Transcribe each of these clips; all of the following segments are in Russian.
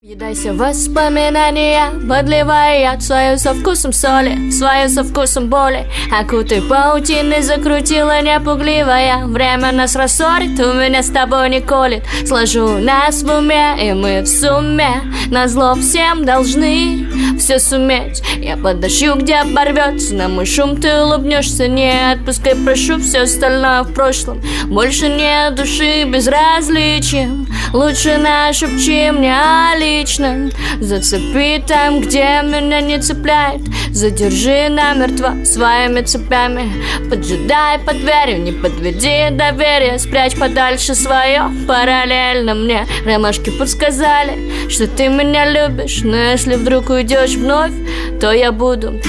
Едайся воспоминания, подливая яд свою со вкусом соли, свою со вкусом боли. Окутай паутины, закрутила непугливая. Время нас рассорит, у меня с тобой не колет. Сложу нас в уме, и мы в сумме назло всем должны все суметь. Я подожду, где оборвется на мой шум, ты улыбнешься. Не отпускай, прошу, все остальное в прошлом. Больше нет души безразличием. Лучше нашепчи мне о личном. Зацепи там, где меня не цепляет. Задержи намертво своими цепями. Поджидай под дверью, не подведи доверие. Спрячь подальше свое, параллельно мне. Ромашки подсказали, что ты меня любишь. Но если вдруг уйдешь вновь, то я буду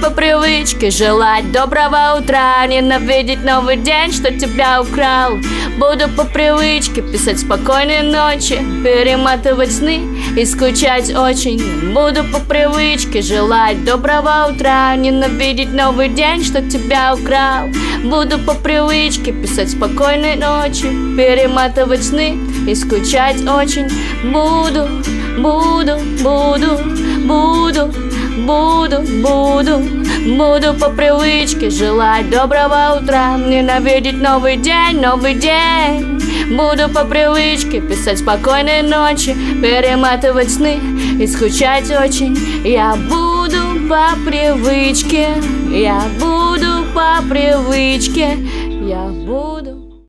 по привычке желать доброго утра, ненавидеть новый день, что тебя украл. Буду по привычке писать спокойной ночи, перематывать сны и скучать очень. Буду по привычке желать доброго утра, ненавидеть новый день, что тебя украл. Буду по привычке писать спокойной ночи, перематывать сны и скучать очень. Буду по привычке желать доброго утра, ненавидеть новый день, новый день. Буду по привычке писать спокойной ночи, перематывать сны и скучать очень. Я буду по привычке, я буду по привычке, я буду.